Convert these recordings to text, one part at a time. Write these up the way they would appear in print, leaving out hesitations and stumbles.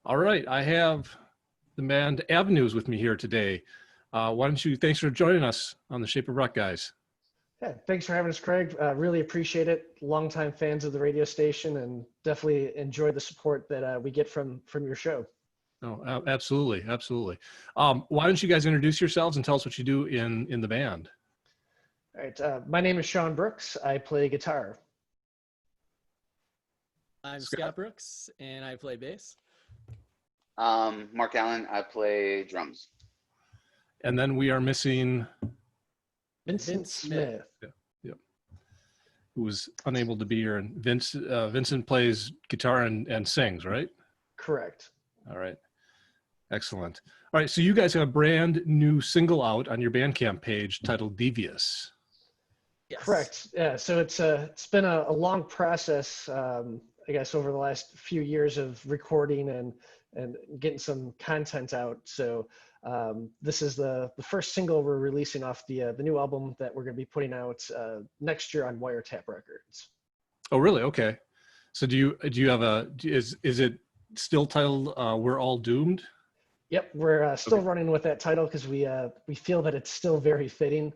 All right, I have the band Avenues with me here today. Thanks for joining us on the Shape of Rock, guys. Yeah, thanks for having us, Craig. Really appreciate it. Longtime fans of the radio station, and definitely enjoy the support that we get from your show. Oh, absolutely, absolutely. Why don't you guys introduce yourselves and tell us what you do in the band? All right, my name is Sean Brooks. I play guitar. I'm Scott? Scott Brooks, and I play bass. Mark Allen, I play drums. And then we are missing Vincent Smith. who was unable to be here. And Vincent plays guitar and sings, right? Correct. All right. Excellent. All right. So you guys have a brand new single out on your Bandcamp page titled Devious. Yes. Correct. Yeah. So it's been a long process, I guess, over the last few years of recording and getting some content out. So this is the first single we're releasing off the new album that we're going to be putting out next year on Wiretap Records. Oh, really? Okay. So do you have is it still titled We're All Doomed? Yep, we're still Okay. running with that title because we feel that it's still very fitting.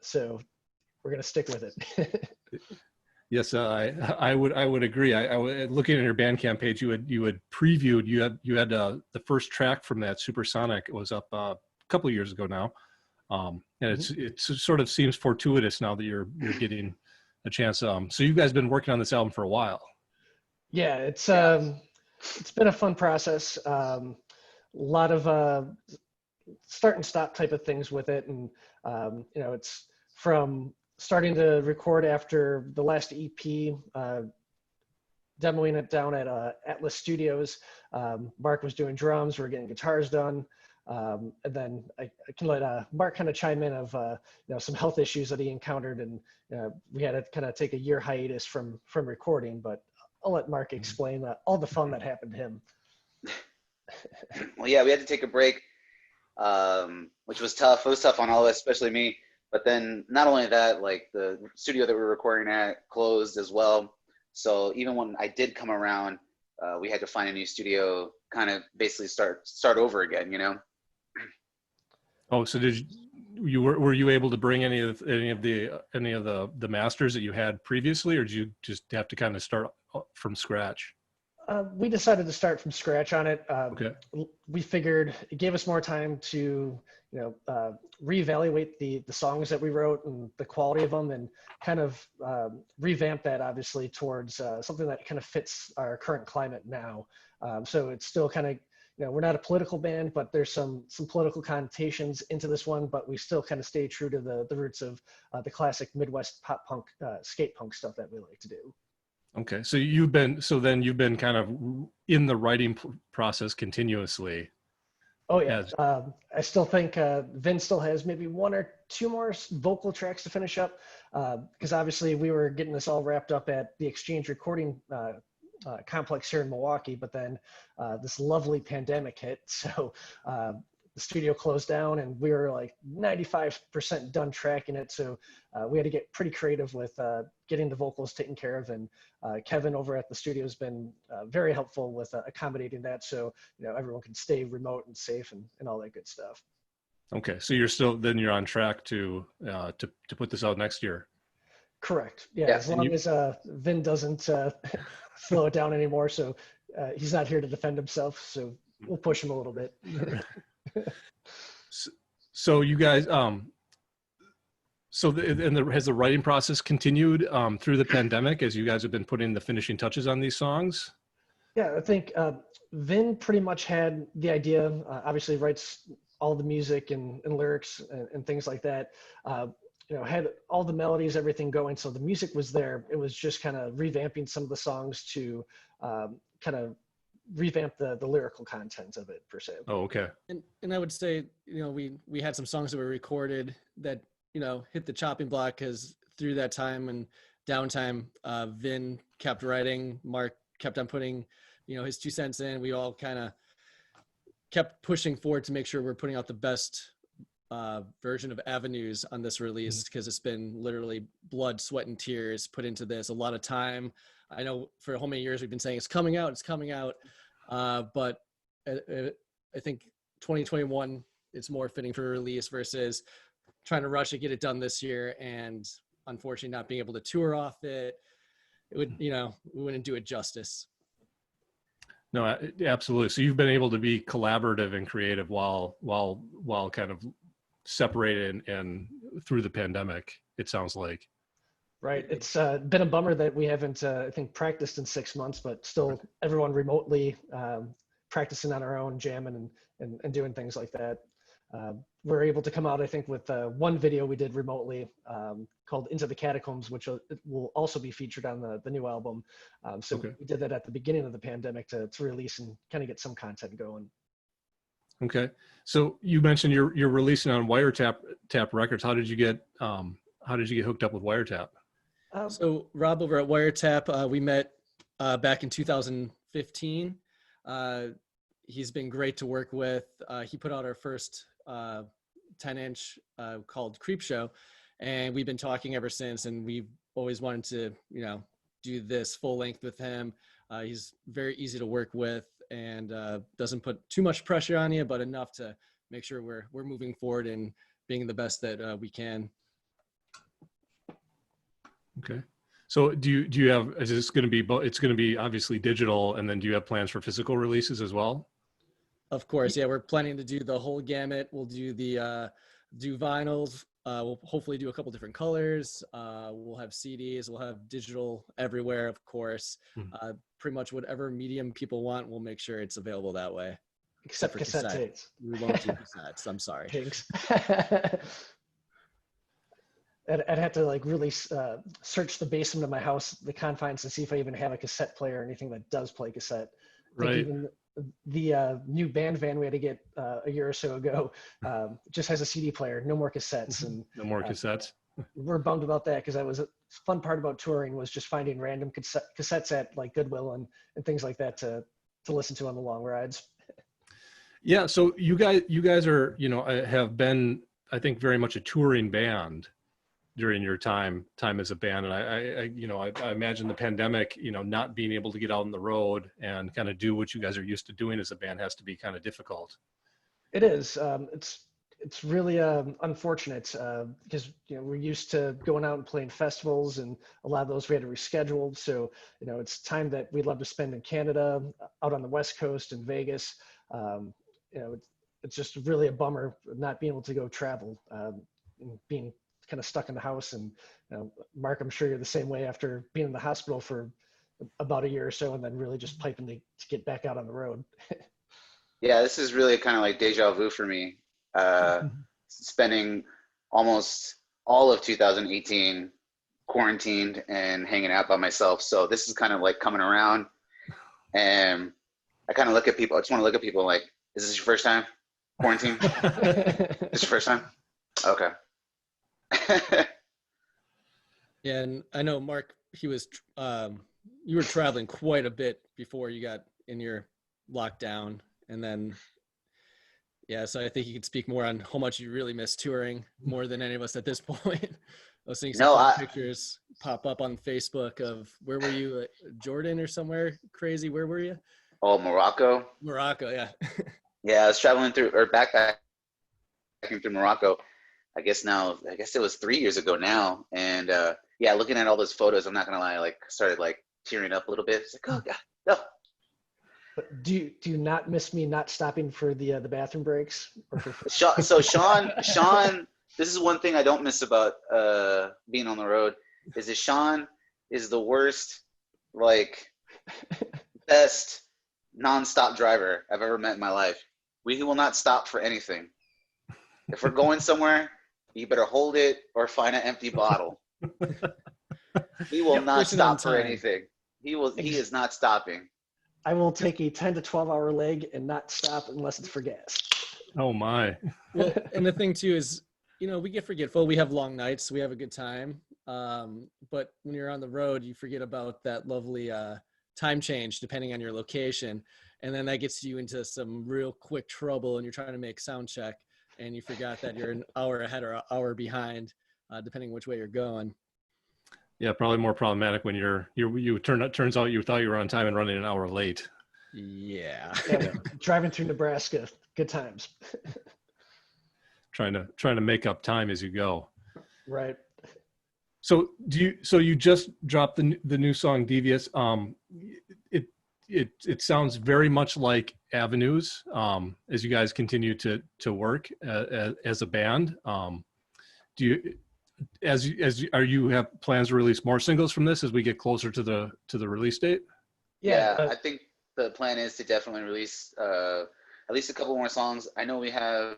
So we're going to stick with it. Yes, I would agree. Looking at your Bandcamp page, you had previewed you had the first track from that Supersonic. It was up a couple of years ago now, and it sort of seems fortuitous now that you're getting a chance. So you guys been working on this album for a while. Yeah, it's been a fun process. A lot of start and stop type of things with it, and it's from starting to record after the last EP, demoing it down at Atlas Studios. Mark was doing drums, we were getting guitars done. And then I can let Mark kind of chime in of some health issues that he encountered, and we had to kind of take a year hiatus from recording, but I'll let Mark explain all the fun that happened to him. Well, yeah, we had to take a break, which was tough. It was tough on all of us, especially me. But then not only that, like the studio that we were recording at closed as well. So even when I did come around, we had to find a new studio, kind of basically start over again, you know? Oh, so were you able to bring any of the masters that you had previously, or did you just have to kind of start from scratch? We decided to start from scratch on it. Okay. We figured it gave us more time to, reevaluate the songs that we wrote and the quality of them, and kind of revamp that obviously towards something that kind of fits our current climate now. So it's still kind of, we're not a political band, but there's some political connotations into this one, but we still kind of stay true to the roots of the classic Midwest pop punk, skate punk stuff that we like to do. Okay. So you've been kind of in the writing process continuously. Oh yeah. I still think Vin still has maybe one or two more vocal tracks to finish up, because obviously we were getting this all wrapped up at the Exchange Recording complex here in Milwaukee, but then this lovely pandemic hit. So the studio closed down and we were like 95% done tracking it. So we had to get pretty creative with getting the vocals taken care of. And Kevin over at the studio has been very helpful with accommodating that. So, everyone can stay remote and safe and all that good stuff. Okay. So you're on track to put this out next year. Correct. Yeah. Yeah, As long as Vin doesn't slow it down anymore. So he's not here to defend himself. So we'll push him a little bit. So you guys, has the writing process continued through the pandemic as you guys have been putting the finishing touches on these songs? Yeah, I think Vin pretty much had the idea, obviously writes all the music and lyrics and things like that. Had all the melodies, everything going. So the music was there. It was just kind of revamping some of the songs to kind of revamp the lyrical content of it per se. Oh, okay. And I would say, we had some songs that were recorded that, hit the chopping block, because through that time and downtime, Vin kept writing, Mark kept on putting, his 2 cents in. We all kind of kept pushing forward to make sure we're putting out the best version of Avenues on this release, because it's been literally blood, sweat, and tears put into this, a lot of time. I know for how many years we've been saying it's coming out, But I think 2021 it's more fitting for release versus trying to rush it, get it done this year, and unfortunately not being able to tour off it. It would, we wouldn't do it justice. No, absolutely. So you've been able to be collaborative and creative while kind of separated and through the pandemic, it sounds like. Right. It's been a bummer that we haven't, I think, practiced in 6 months, but still everyone remotely practicing on our own, jamming and doing things like that. We're able to come out, I think, with one video we did remotely called Into the Catacombs, which will also be featured on the new album. So we did that at the beginning of the pandemic to release and kind of get some content going. Okay. So you mentioned you're releasing on Wiretap Records. How did you get hooked up with Wiretap? So Rob over at Wiretap, we met back in 2015. He's been great to work with. He put out our first 10-inch called Creep Show, and we've been talking ever since, and we've always wanted to do this full length with him. He's very easy to work with and doesn't put too much pressure on you, but enough to make sure we're moving forward and being the best that we can. Okay. So do you have, is this going to be, it's going to be obviously digital, and then do you have plans for physical releases as well? Of course. Yeah. We're planning to do the whole gamut. We'll do do vinyls. We'll hopefully do a couple different colors. We'll have CDs, we'll have digital everywhere, of course. Pretty much whatever medium people want, we'll make sure it's available that way. Except for cassette tapes. We won't do cassettes. I'm sorry. Pigs. I'd have to really search the basement of my house, the confines, and see if I even have a cassette player or anything that does play cassette. Right. Even the new band van we had to get a year or so ago just has a CD player, no more cassettes. And no more cassettes. We're bummed about that because that was a fun part about touring, was just finding random cassettes at Goodwill and things like that to listen to on the long rides. Yeah. So you guys are, have been, I think, very much a touring band during your time as a band. And I imagine the pandemic, not being able to get out on the road and kind of do what you guys are used to doing as a band has to be kind of difficult. It is. It's really unfortunate because we're used to going out and playing festivals, and a lot of those we had to reschedule. So it's time that we'd love to spend in Canada, out on the West Coast in Vegas. It's just really a bummer not being able to go travel, and being kind of stuck in the house. And Mark, I'm sure you're the same way after being in the hospital for about a year or so, and then really just piping to get back out on the road. Yeah, this is really kind of like deja vu for me. Spending almost all of 2018 quarantined and hanging out by myself. So this is kind of like coming around, and I kind of look at people. I just want to look at people like, is this your first time quarantine? This your first time? Okay. Yeah, and I know Mark, he was you were traveling quite a bit before you got in your lockdown, and then so I think you could speak more on how much you really miss touring more than any of us at this point. I was seeing some pictures pop up on Facebook of, where were you, Jordan or somewhere crazy? Where were you? Oh, Morocco. Morocco, yeah. Yeah, I was traveling through, or backpacking through Morocco. I guess it was 3 years ago now. And looking at all those photos, I'm not gonna lie, started tearing up a little bit. It's like, oh God, no. But do you not miss me not stopping for the bathroom breaks? So Sean, this is one thing I don't miss about being on the road, is that Sean is the worst, best nonstop driver I've ever met in my life. He will not stop for anything. If we're going somewhere, you better hold it or find an empty bottle. He will not stop for anything. He is not stopping. I will take a 10 to 12 hour leg and not stop unless it's for gas. Oh my. Well, and the thing too is, we get forgetful. We have long nights, so we have a good time. But when you're on the road, you forget about that lovely time change depending on your location. And then that gets you into some real quick trouble, and you're trying to make sound check, and you forgot that you're an hour ahead or an hour behind, depending which way you're going. Yeah, probably more problematic when turns out you thought you were on time and running an hour late. Yeah. Yeah, driving through Nebraska, good times. trying to make up time as you go. Right. So you just dropped the new song Devious. It sounds very much like Avenues as you guys continue to work as a band. Do you are you have plans to release more singles from this as we get closer to the release date? Yeah. I think the plan is to definitely release at least a couple more songs. I know we have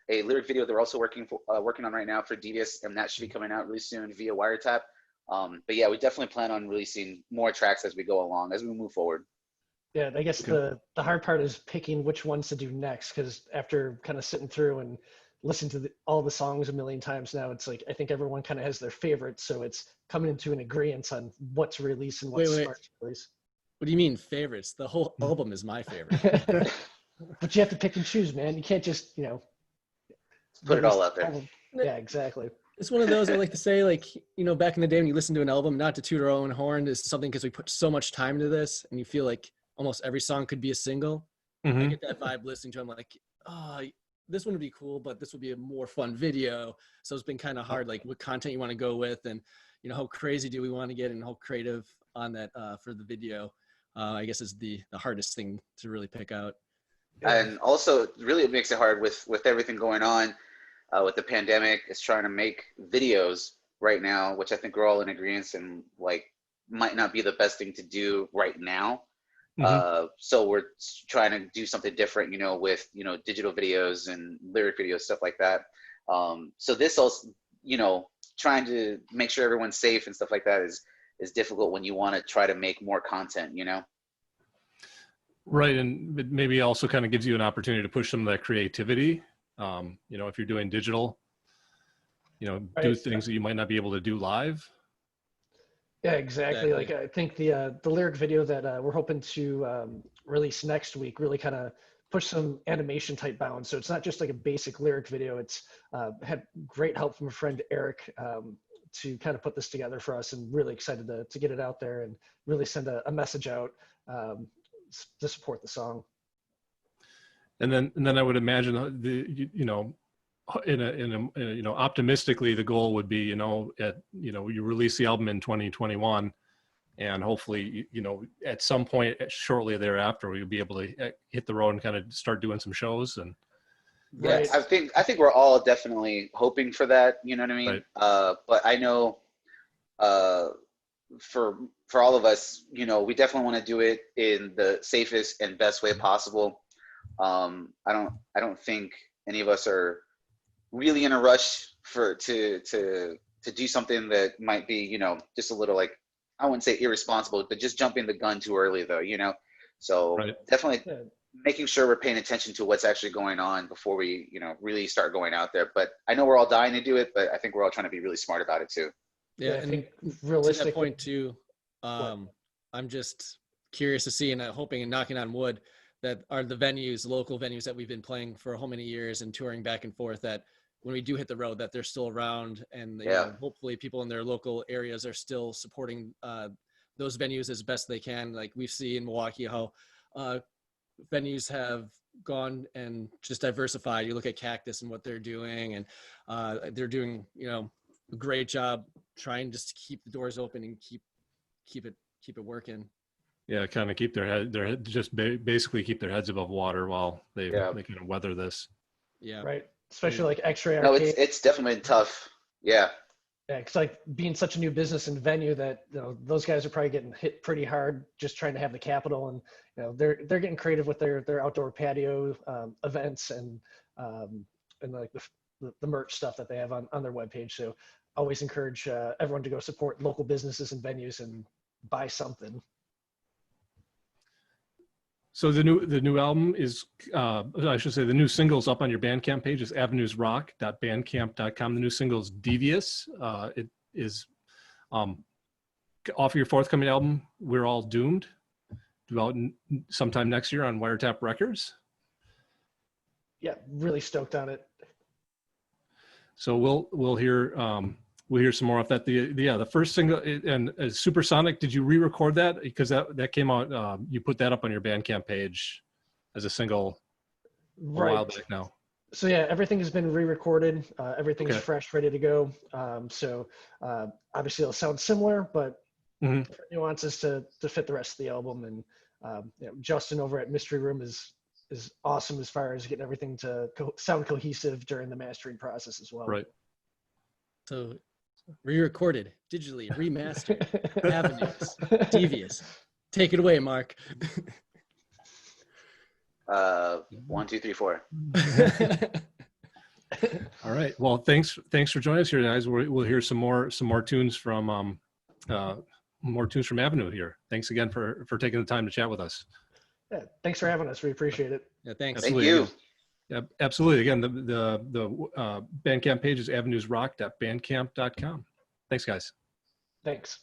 a lyric video that we're also working on right now for Devious, and that should be coming out really soon via Wiretap. But yeah, we definitely plan on releasing more tracks as we go along, as we move forward. Yeah, I guess Okay. the hard part is picking which ones to do next, because after kind of sitting through and listening to all the songs a million times now, it's like I think everyone kind of has their favorites, so it's coming into an agreement on what to release and what's Wait. smart to release. What do you mean favorites? The whole album is my favorite. But you have to pick and choose, man. You can't just, Put it release all out the there. album. Yeah, exactly. It's one of those I like to say, like, back in the day when you listen to an album, not to toot our own horn, is something because we put so much time into this, and you feel like almost every song could be a single. I Mhm. get that vibe listening to them, like, oh, this one would be cool, but this would be a more fun video. So it's been kind of hard, like what content you want to go with, and how crazy do we want to get, and how creative on that for the video. I guess is the hardest thing to really pick out. And also, really, it makes it hard with everything going on with the pandemic. Is trying to make videos right now, which I think we're all in agreement and like might not be the best thing to do right now. Mhm. So we're trying to do something different, with digital videos and lyric videos, stuff like that. So this also, trying to make sure everyone's safe and stuff like that is difficult when you want to try to make more content. Right, and it maybe also kind of gives you an opportunity to push some of that creativity. If you're doing digital, do Right. things that you might not be able to do live. Yeah, exactly. Exactly. Like I think the lyric video that we're hoping to release next week really kind of push some animation type bounds. So it's not just like a basic lyric video. It's had great help from a friend Eric to kind of put this together for us, and really excited to get it out there and really send a message out to support the song. And then I would imagine optimistically the goal would be you release the album in 2021, and hopefully at some point shortly thereafter we'll be able to hit the road and kind of start doing some shows. And Yeah, Right. I think we're all definitely hoping for that. You know what I mean? Right. But I know uh, for all of us, we definitely want to do it in the safest and best way possible. I don't think any of us are really in a rush to do something that might be, just a little, like, I wouldn't say irresponsible, but just jumping the gun too early though. So Right. definitely Yeah. making sure we're paying attention to what's actually going on before we, really start going out there. But I know we're all dying to do it, but I think we're all trying to be really smart about it too. Yeah, I and think to that realistically, point too, I'm just curious to see, and hoping and knocking on wood that are the local venues that we've been playing for how many years and touring back and forth, that when we do hit the road, that they're still around, and Yeah. hopefully people in their local areas are still supporting those venues as best they can. Like we see in Milwaukee how venues have gone and just diversified. You look at Cactus and what they're doing, and they're doing a great job trying just to keep the doors open and keep it working. Yeah, kind of keep basically keep their heads above water while they Yeah. kind of weather this. Yeah. right? Especially like X-Ray No, Arcade. it's definitely been tough. Yeah. Yeah, it's like being such a new business and venue that those guys are probably getting hit pretty hard just trying to have the capital, and they're getting creative with their outdoor patio events and like the merch stuff that they have on their webpage. So always encourage everyone to go support local businesses and venues and buy something. So the new album is, I should say, the new singles up on your Bandcamp page is avenuesrock.bandcamp.com. The new single is Devious. It is off your forthcoming album, We're All Doomed, due out sometime next year on Wiretap Records. Yeah, really stoked on it. So we'll hear we'll hear some more off that. The first single and Supersonic. Did you re-record that because that came out? You put that up on your Bandcamp page as a single a while back now. So yeah, everything has been re-recorded. Everything's Okay. fresh, ready to go. Obviously it'll sound similar, but different nuances to fit the rest of the album. And Justin over at Mystery Room is awesome as far as getting everything to sound cohesive during the mastering process as well. Right. So re-recorded, digitally, remastered, Avenues, Devious. Take it away, Mark. 1, 2, 3, 4. All right. Well, thanks for joining us here, guys. We'll hear some more tunes from Avenue here. Thanks again for taking the time to chat with us. Yeah, thanks for having us. We appreciate it. Yeah, thanks. Thank you. Yeah, absolutely. Again, the Bandcamp page is avenuesrock.bandcamp.com. Thanks, guys. Thanks.